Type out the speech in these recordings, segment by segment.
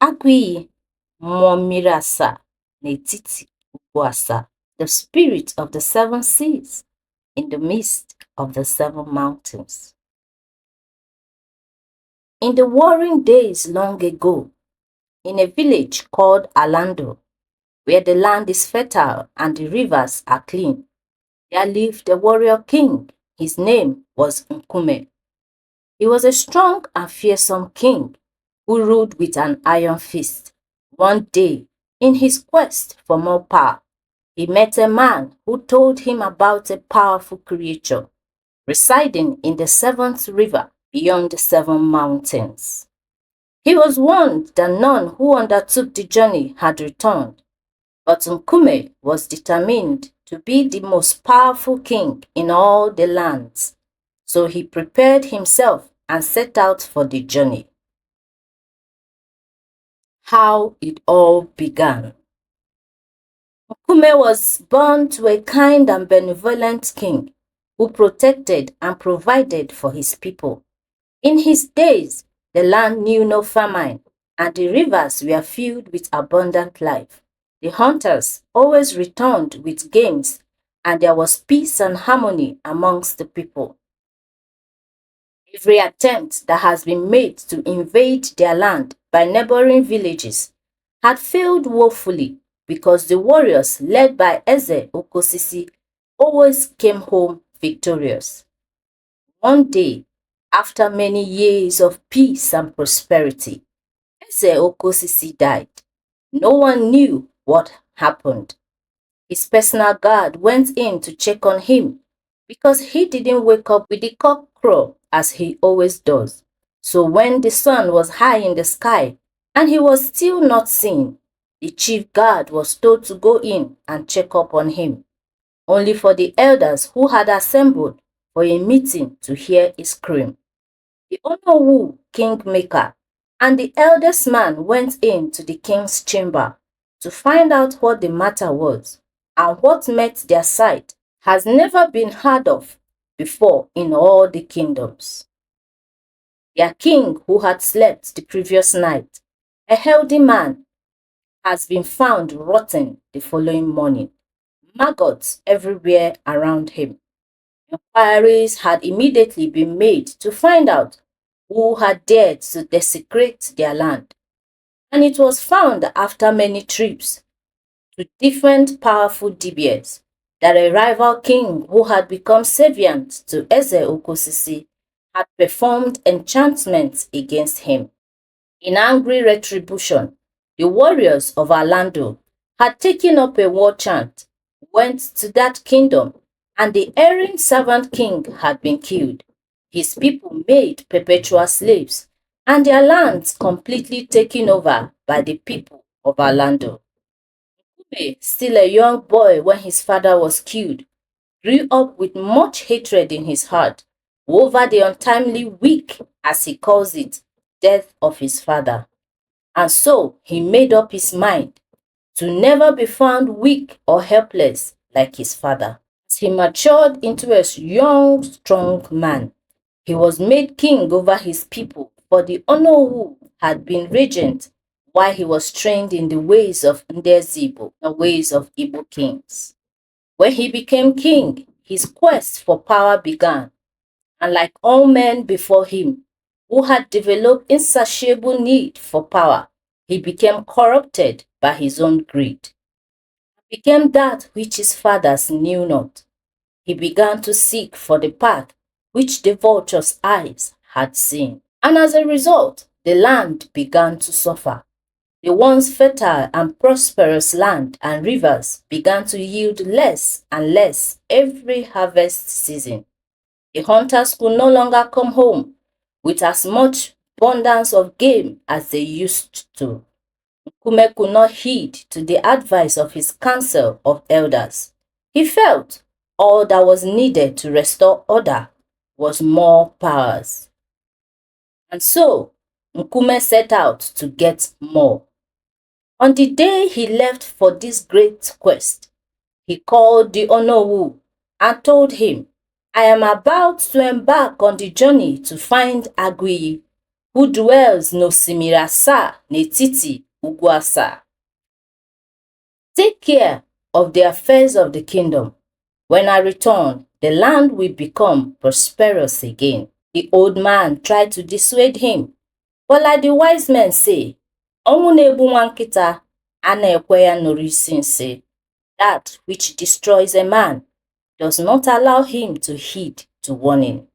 Agui Momirasa Netiti Ukwasa, the spirit of the seven seas in the midst of the seven mountains. In the warring days long ago, in a village called Alando, where the land is fertile and the rivers are clean, there lived a warrior king. His name was Nkume. He was a strong and fearsome king who ruled with an iron fist. One day, in his quest for more power, he met a man who told him about a powerful creature residing in the seventh river beyond the seven mountains. He was warned that none who undertook the journey had returned, but Nkume was determined to be the most powerful king in all the lands, so he prepared himself and set out for the journey. How it all began. Nkume was born to a kind and benevolent king who protected and provided for his people. In his days, the land knew no famine, and the rivers were filled with abundant life. The hunters always returned with games, and there was peace and harmony amongst the people. Every attempt that has been made to invade their land by neighboring villages had failed woefully because the warriors led by Eze Okosisi always came home victorious. One day, after many years of peace and prosperity, Eze Okosisi died. No one knew what happened. His personal guard went in to check on him because he didn't wake up with the cock crow as he always does. So when the sun was high in the sky and he was still not seen, the chief guard was told to go in and check up on him, only for the elders who had assembled for a meeting to hear his scream. The Onowu kingmaker and the eldest man went into the king's chamber to find out what the matter was, and what met their sight has never been heard of before in all the kingdoms. Their king, who had slept the previous night, a healthy man, has been found rotten the following morning, maggots everywhere around him. Inquiries had immediately been made to find out who had dared to desecrate their land, and it was found after many trips to different powerful dibias that a rival king who had become savient to Eze Okosisi had performed enchantments against him. In angry retribution, the warriors of Orlando had taken up a war chant, went to that kingdom, and the erring servant king had been killed. His people made perpetual slaves, and their lands completely taken over by the people of Orlando. Reby, still a young boy when his father was killed, grew up with much hatred in his heart over the untimely weak, as he calls it, death of his father. And so he made up his mind to never be found weak or helpless like his father. As he matured into a young, strong man, he was made king over his people, for the Onowu had been regent while he was trained in the ways of Ndezibo, the ways of Igbo kings. When he became king, his quest for power began, and like all men before him, who had developed insatiable need for power, he became corrupted by his own greed. He became that which his fathers knew not. He began to seek for the path which the vulture's eyes had seen. And as a result, the land began to suffer. The once fertile and prosperous land and rivers began to yield less and less every harvest season. The hunters could no longer come home with as much abundance of game as they used to. Nkume could not heed to the advice of his council of elders. He felt all that was needed to restore order was more powers. And so, Nkume set out to get more. On the day he left for this great quest, he called the Onowu and told him, "I am about to embark on the journey to find Agui, who dwells n'osimiri asaa n'etiti ugwu asaa. Take care of the affairs of the kingdom. When I return, the land will become prosperous again. The old man tried to dissuade him, but like the wise men say, ọnwụ na-egbu nwa nkịta a na-ekwe ya nụrụ isi nsị. That which destroys a man does not allow him to heed to warning.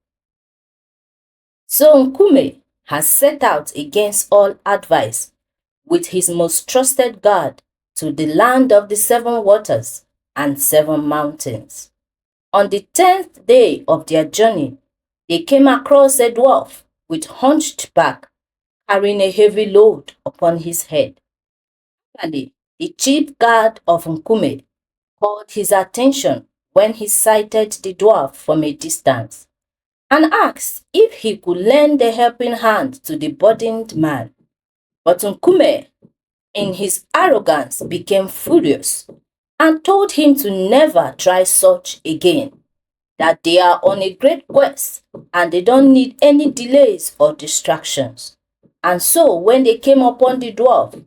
So Nkume has set out against all advice with his most trusted guard to the land of the 7 waters and 7 mountains. On the 10th day of their journey, they came across a dwarf with hunched back, carrying a heavy load upon his head. Finally, the chief guard of Nkume called his attention when he sighted the dwarf from a distance and asked if he could lend a helping hand to the burdened man. But Nkume, in his arrogance, became furious and told him to never try such again, that they are on a great quest and they don't need any delays or distractions. And so when they came upon the dwarf,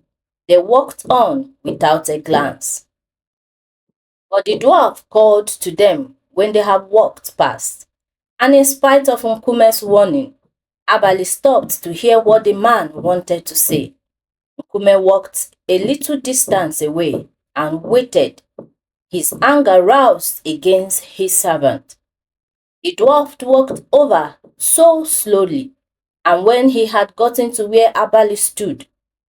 they walked on without a glance. But the dwarf called to them when they had walked past, and in spite of Nkume's warning, Abali stopped to hear what the man wanted to say. Nkume walked a little distance away and waited, his anger roused against his servant. The dwarf walked over so slowly, and when he had gotten to where Abali stood,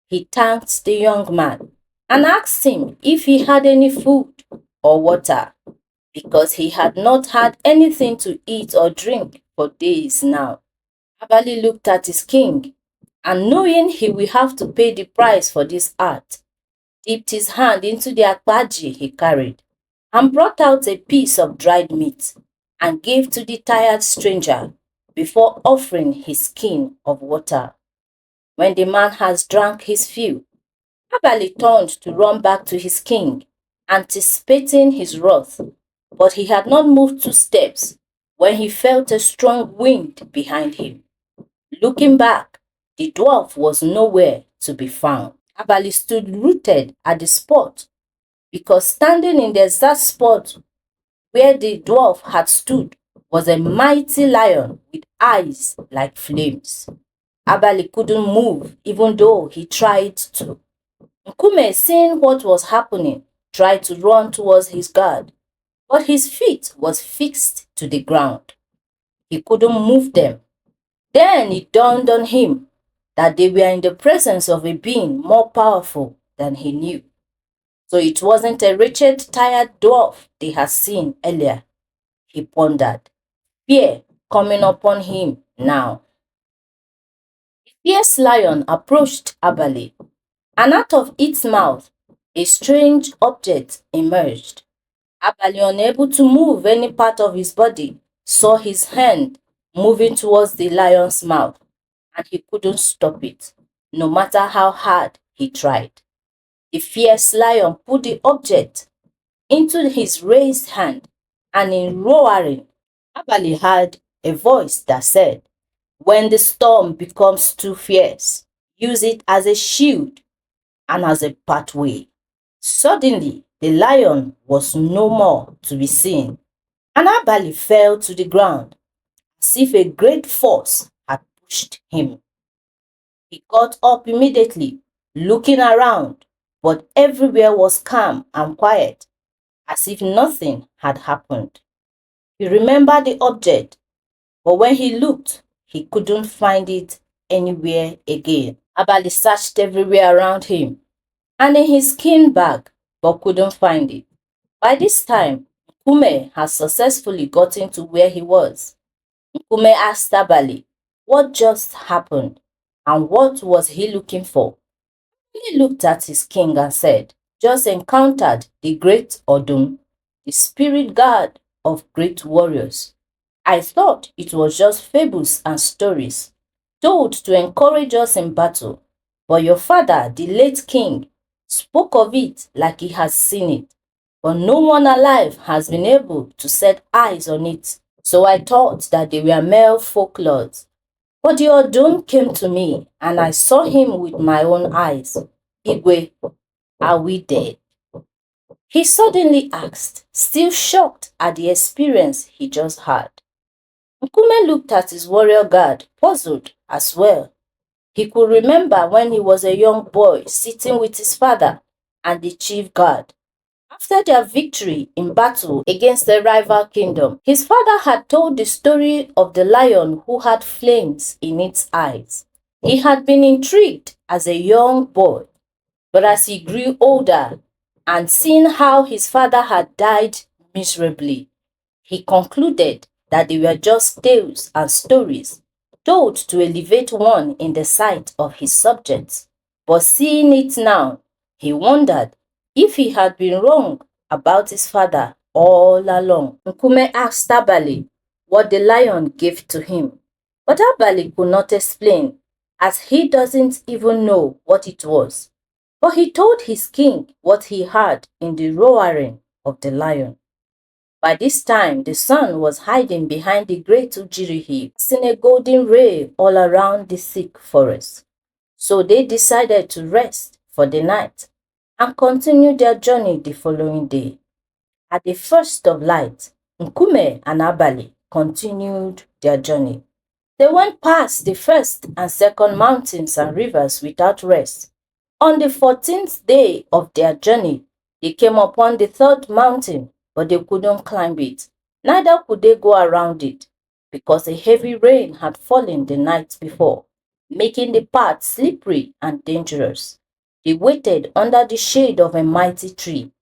he thanked the young man and asked him if he had any food or water, because he had not had anything to eat or drink for days now. Abali looked at his king, and knowing he will have to pay the price for this art, dipped his hand into the akpaji he carried and brought out a piece of dried meat and gave to the tired stranger before offering his skin of water. When the man has drunk his fill, Abali turned to run back to his king, anticipating his wrath, but he had not moved 2 steps when he felt a strong wind behind him. Looking back, the dwarf was nowhere to be found. Abali stood rooted at the spot, because standing in the exact spot where the dwarf had stood was a mighty lion with eyes like flames. Abali couldn't move even though he tried to. Nkume, seeing what was happening, tried to run towards his guard, but his feet was fixed to the ground. He couldn't move them. Then it dawned on him that they were in the presence of a being more powerful than he knew. So it wasn't a wretched, tired dwarf they had seen earlier, he pondered, fear coming upon him now. The fierce lion approached Abali, and out of its mouth a strange object emerged. Abali, unable to move any part of his body, saw his hand moving towards the lion's mouth, and he couldn't stop it, no matter how hard he tried. The fierce lion put the object into his raised hand, and in roaring, Abali heard a voice that said, "When the storm becomes too fierce, use it as a shield and as a pathway." Suddenly, the lion was no more to be seen, and Abali fell to the ground as if a great force had pushed him. He got up immediately, looking around, but everywhere was calm and quiet, as if nothing had happened. He remembered the object, but when he looked, he couldn't find it anywhere again. Abali searched everywhere around him and in his skin bag, but couldn't find it. By this time, Nkume had successfully gotten to where he was. Nkume asked Abali what just happened and what was he looking for. He looked at his king and said, "Just encountered the great Odum, the spirit guard of great warriors. I thought it was just fables and stories told to encourage us in battle, but your father, the late king, spoke of it like he has seen it, but no one alive has been able to set eyes on it. So I thought that they were mere folklores. But your doom came to me, and I saw him with my own eyes. Igwe, are we dead? He suddenly asked, still shocked at the experience he just had. Nkume looked at his warrior guard, puzzled as well. He could remember when he was a young boy sitting with his father and the chief guard. After their victory in battle against the rival kingdom, his father had told the story of the lion who had flames in its eyes. He had been intrigued as a young boy, but as he grew older and seeing how his father had died miserably, he concluded that they were just tales and stories told to elevate one in the sight of his subjects. But seeing it now, he wondered if he had been wrong about his father all along. Nkume asked Abali what the lion gave to him, but Abali could not explain, as he doesn't even know what it was. But he told his king what he heard in the roaring of the lion. By this time, the sun was hiding behind the great Ujiri hill, casting a golden ray all around the thick forest. So they decided to rest for the night and continue their journey the following day. At the first of light, Nkume and Abali continued their journey. They went past the first and second mountains and rivers without rest. On the 14th day of their journey, they came upon the third mountain, but they couldn't climb it. Neither could they go around it, because a heavy rain had fallen the night before, making the path slippery and dangerous. They waited under the shade of a mighty tree,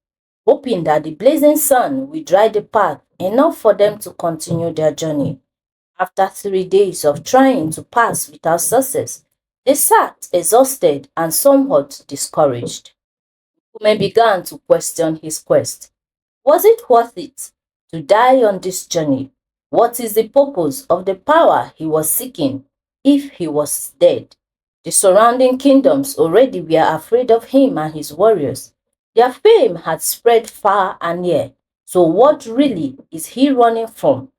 hoping that the blazing sun would dry the path enough for them to continue their journey. After 3 days of trying to pass without success, they sat exhausted and somewhat discouraged. Kume began to question his quest. Was it worth it to die on this journey? What is the purpose of the power he was seeking if he was dead? The surrounding kingdoms already were afraid of him and his warriors. Their fame had spread far and near. So what really is he running from?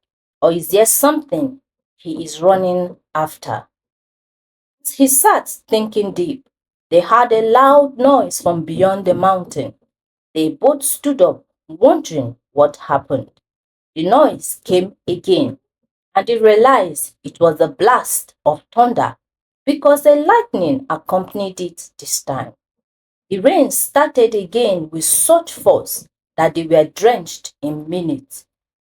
Or is there something he is running after? He sat thinking deep. They heard a loud noise from beyond the mountain. They both stood up, wondering what happened. The noise came again, and they realized it was a blast of thunder because a lightning accompanied it this time. The rain started again with such force that they were drenched in minutes.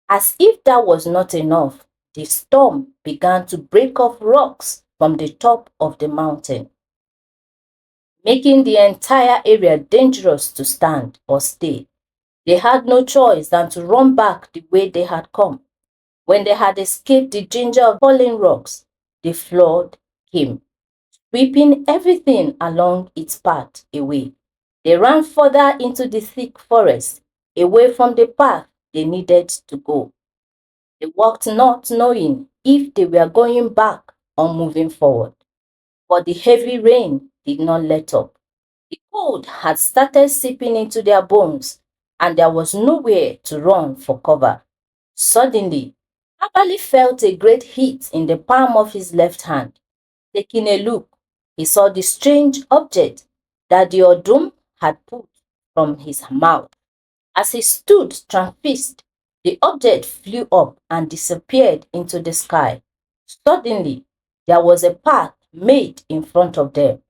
As if that was not enough, the storm began to break off rocks from the top of the mountain, making the entire area dangerous to stand or stay. They had no choice than to run back the way they had come. When they had escaped the danger of falling rocks, the flood came, sweeping everything along its path away. They ran further into the thick forest, away from the path they needed to go. They walked not knowing if they were going back or moving forward. But the heavy rain did not let up. The cold had started seeping into their bones, and there was nowhere to run for cover. Suddenly, Abali felt a great heat in the palm of his left hand. Taking a look, he saw the strange object that the Odum had put from his mouth. As he stood transfixed, the object flew up and disappeared into the sky. Suddenly, there was a path made in front of them.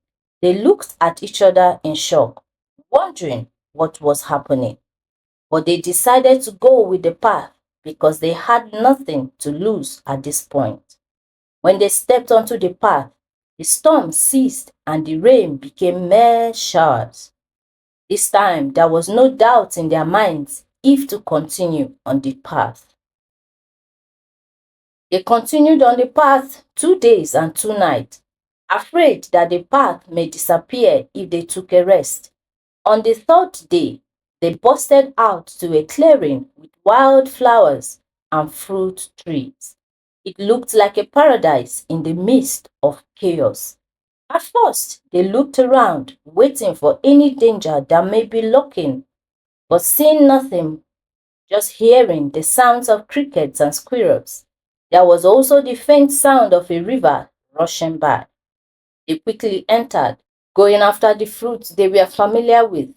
They looked at each other in shock, wondering what was happening. But they decided to go with the path because they had nothing to lose at this point. When they stepped onto the path, the storm ceased and the rain became mere showers. This time, there was no doubt in their minds if to continue on the path. They continued on the path 2 days and 2 nights, afraid that the path may disappear if they took a rest. On the third day, they busted out to a clearing with wild flowers and fruit trees. It looked like a paradise in the midst of chaos. At first, they looked around, waiting for any danger that may be lurking, but seeing nothing, just hearing the sounds of crickets and squirrels. There was also the faint sound of a river rushing by. They quickly entered, going after the fruits they were familiar with,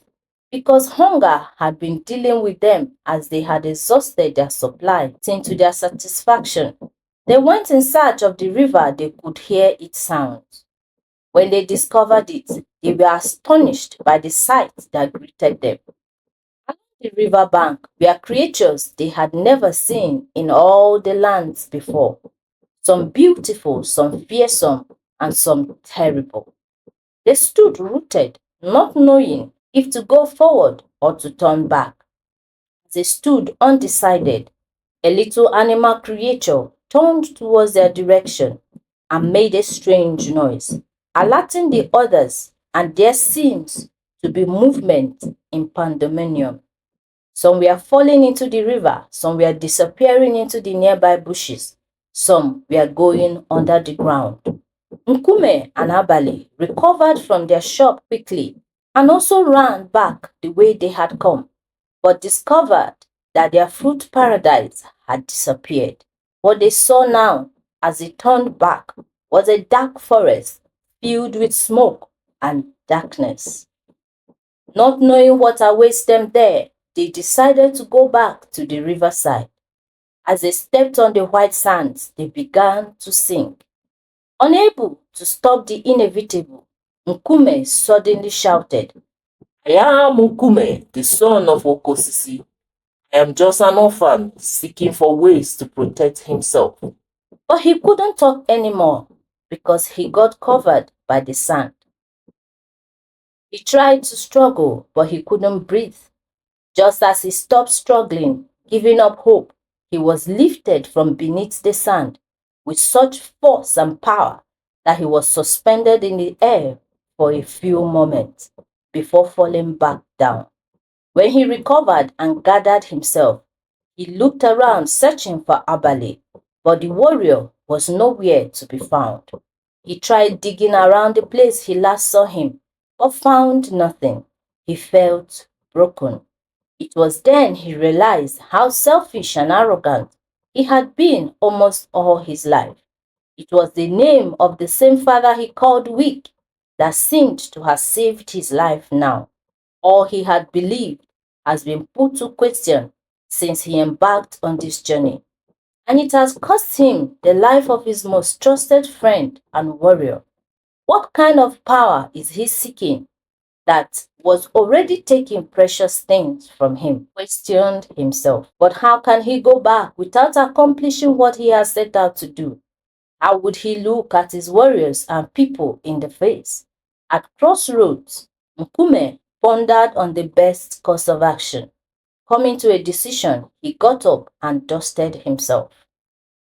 because hunger had been dealing with them as they had exhausted their supply. To their satisfaction, they went in search of the river they could hear its sounds. When they discovered it, they were astonished by the sight that greeted them. Along the river bank were creatures they had never seen in all the lands before. Some beautiful, some fearsome, and some terrible. They stood rooted, not knowing if to go forward or to turn back. As they stood undecided, a little animal creature turned towards their direction and made a strange noise, alerting the others, and there seemed to be movement in pandemonium. Some were falling into the river, some were disappearing into the nearby bushes, some were going under the ground. Nkume and Abali recovered from their shock quickly and also ran back the way they had come, but discovered that their fruit paradise had disappeared. What they saw now as they turned back was a dark forest filled with smoke and darkness. Not knowing what awaits them there, they decided to go back to the riverside. As they stepped on the white sands, they began to sink. Unable to stop the inevitable, Nkume suddenly shouted, "I am Nkume, the son of Okosisi. I am just an orphan seeking for ways to protect himself." But he couldn't talk anymore because he got covered by the sand. He tried to struggle, but he couldn't breathe. Just as he stopped struggling, giving up hope, he was lifted from beneath the sand with such force and power that he was suspended in the air for a few moments before falling back down. When he recovered and gathered himself, he looked around searching for Abale, but the warrior was nowhere to be found. He tried digging around the place he last saw him, but found nothing. He felt broken. It was then he realized how selfish and arrogant he had been almost all his life. It was the name of the same father he called weak that seemed to have saved his life now. All he had believed has been put to question since he embarked on this journey, and it has cost him the life of his most trusted friend and warrior. What kind of power is he seeking that was already taking precious things from him? Questioned himself. But how can he go back without accomplishing what he has set out to do? How would he look at his warriors and people in the face? At crossroads, Nkume pondered on the best course of action. Coming to a decision, he got up and dusted himself.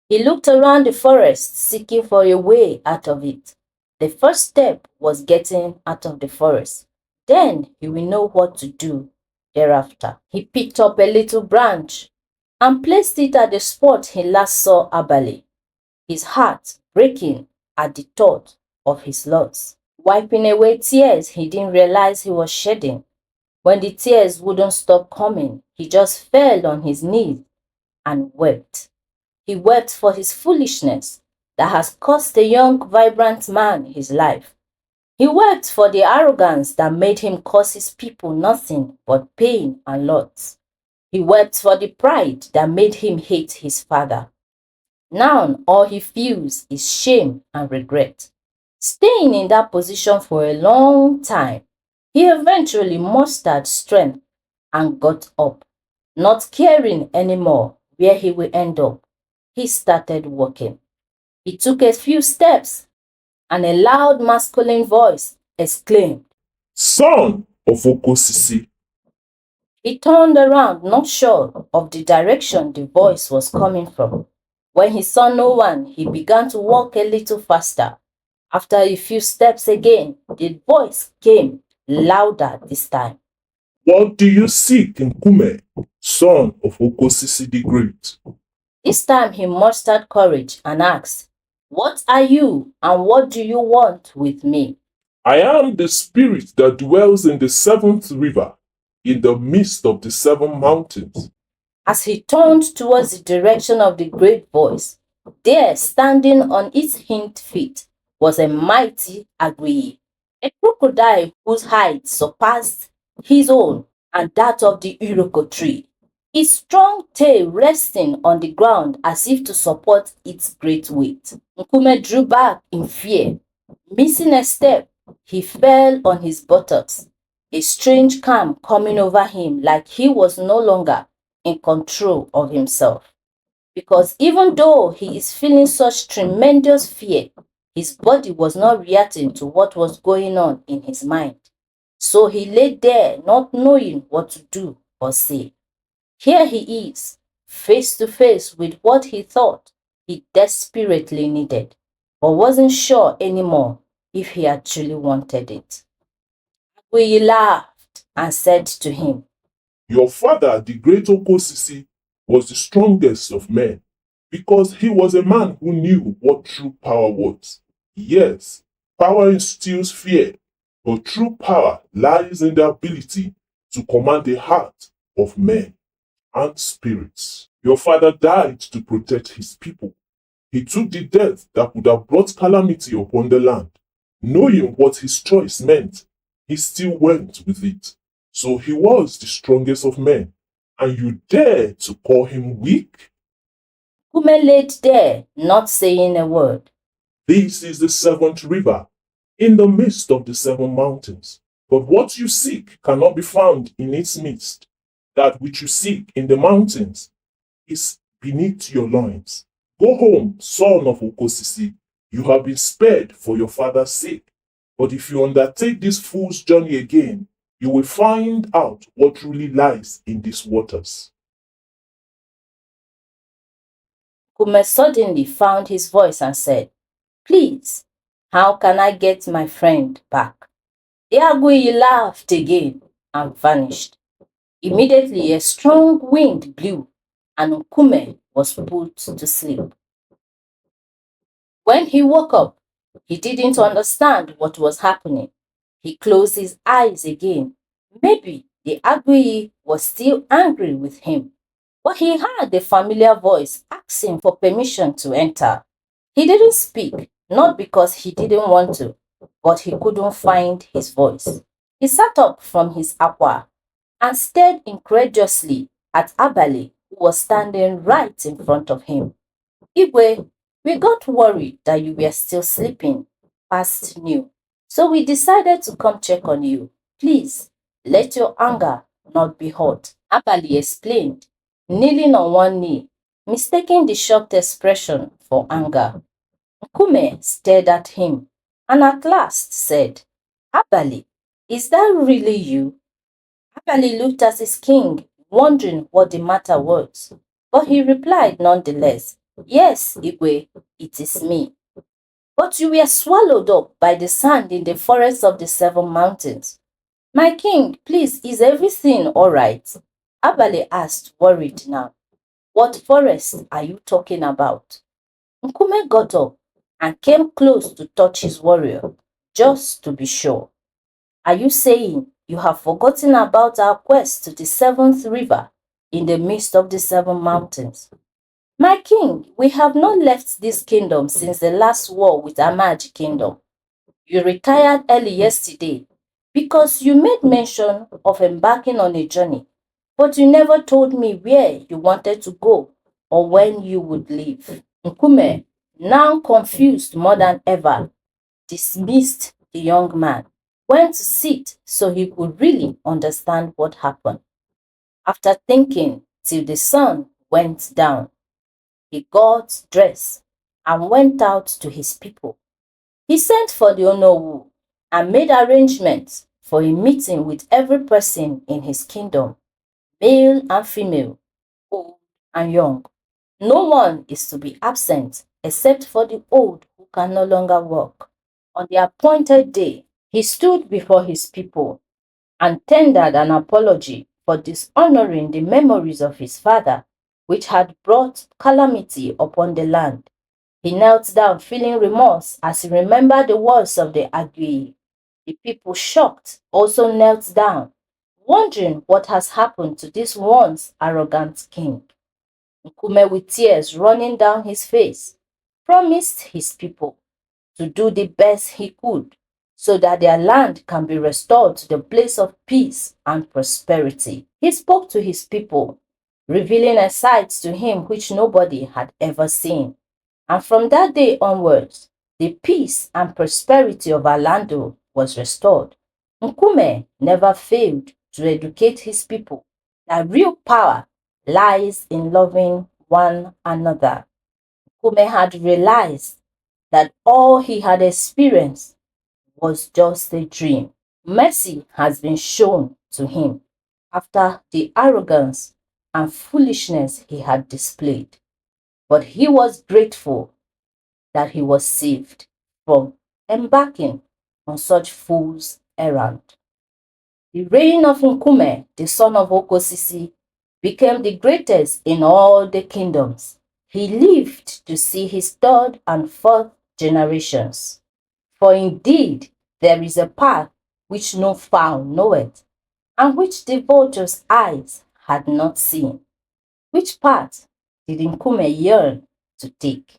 He looked around the forest, seeking for a way out of it. The first step was getting out of the forest. Then he will know what to do thereafter. He picked up a little branch and placed it at the spot he last saw Abale, his heart breaking at the thought of his loss. Wiping away tears he didn't realize he was shedding. When the tears wouldn't stop coming, he just fell on his knees and wept. He wept for his foolishness that has cost a young, vibrant man his life. He wept for the arrogance that made him cause his people nothing but pain and loss. He wept for the pride that made him hate his father. Now all he feels is shame and regret. Staying in that position for a long time, he eventually mustered strength and got up. Not caring anymore where he will end up, he started walking. He took a few steps and a loud masculine voice exclaimed, "Son of Okosisi." He turned around, not sure of the direction the voice was coming from. When he saw no one, he began to walk a little faster. After a few steps again, the voice came louder this time. "What do you seek, Nkume, son of Okosisi the Great?" This time he mustered courage and asked, What are you and what do you want with me? "I am the spirit that dwells in the seventh river, in the midst of the seven mountains." As he turned towards the direction of the great voice, there, standing on its hind feet, was a mighty Agui, a crocodile whose height surpassed his own and that of the Iroko tree, his strong tail resting on the ground as if to support its great weight. Nkume drew back in fear. Missing a step, he fell on his buttocks, a strange calm coming over him like he was no longer in control of himself. Because even though he is feeling such tremendous fear, his body was not reacting to what was going on in his mind. So he lay there not knowing what to do or say. Here he is, face to face with what he thought he desperately needed, but wasn't sure anymore if he actually wanted it. We laughed and said to him, Your father, the great Okosisi, was the strongest of men because he was a man who knew what true power was. Yes, power instills fear, but true power lies in the ability to command the heart of men and spirits. Your father died to protect his people. He took the death that would have brought calamity upon the land. Knowing what his choice meant, he still went with it. So he was the strongest of men, and you dare to call him weak? Kume laid there, not saying a word. This is the seventh river, in the midst of the seven mountains. But what you seek cannot be found in its midst. That which you seek in the mountains is beneath your loins. Go home, son of Okosisi. You have been spared for your father's sake. But if you undertake this fool's journey again, you will find out what truly lies in these waters. Kume suddenly found his voice and said, Please, how can I get my friend back? Iagui laughed again and vanished. Immediately a strong wind blew and Nkume was put to sleep. When he woke up, he didn't understand what was happening. He closed his eyes again. Maybe the Agui was still angry with him. But he heard a familiar voice asking for permission to enter. He didn't speak, not because he didn't want to, but he couldn't find his voice. He sat up from his aqua and stared incredulously at Abale, who was standing right in front of him. Igwe, we got worried that you were still sleeping past noon, so we decided to come check on you. Please, let your anger not be hurt, Abale explained, kneeling on one knee, mistaking the shocked expression for anger. Nkume stared at him and at last said, Abale, is that really you? Abale looked at his king, wondering what the matter was, but he replied nonetheless, Yes, Igwe, it is me. But you were swallowed up by the sand in the forest of the seven mountains. My king, please, is everything all right? Abale asked, worried now. What forest are you talking about? Nkume got up and came close to touch his warrior, just to be sure. Are you saying you have forgotten about our quest to the seventh river in the midst of the seven mountains? My king, we have not left this kingdom since the last war with Amaj kingdom. You retired early yesterday because you made mention of embarking on a journey, but you never told me where you wanted to go or when you would leave. Nkume, now confused more than ever, dismissed the young man, went to sit so he could really understand what happened. After thinking till the sun went down, he got dressed and went out to his people. He sent for the Onowu and made arrangements for a meeting with every person in his kingdom, male and female, old and young. No one is to be absent except for the old who can no longer walk. On the appointed day, he stood before his people and tendered an apology for dishonoring the memories of his father, which had brought calamity upon the land. He knelt down, feeling remorse as he remembered the words of the Agui. The people, shocked, also knelt down, wondering what has happened to this once arrogant king. Nkume, with tears running down his face, promised his people to do the best he could so that their land can be restored to the place of peace and prosperity. He spoke to his people, revealing a sight to him which nobody had ever seen. And from that day onwards, the peace and prosperity of Orlando was restored. Nkume never failed to educate his people that real power lies in loving one another. Nkume had realized that all he had experienced was just a dream. Mercy has been shown to him after the arrogance and foolishness he had displayed. But he was grateful that he was saved from embarking on such fool's errand. The reign of Nkume, the son of Okosisi, became the greatest in all the kingdoms. He lived to see his third and fourth generations. For indeed there is a path which no fowl knoweth, and which the vulture's eyes had not seen. Which path did Nkume yearn to take,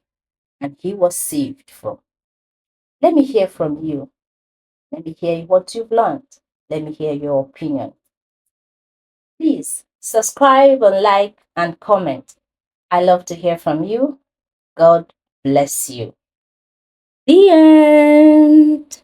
and he was saved from? Let me hear from you. Let me hear what you've learned. Let me hear your opinion. Please subscribe and like and comment. I love to hear from you. God bless you. The end.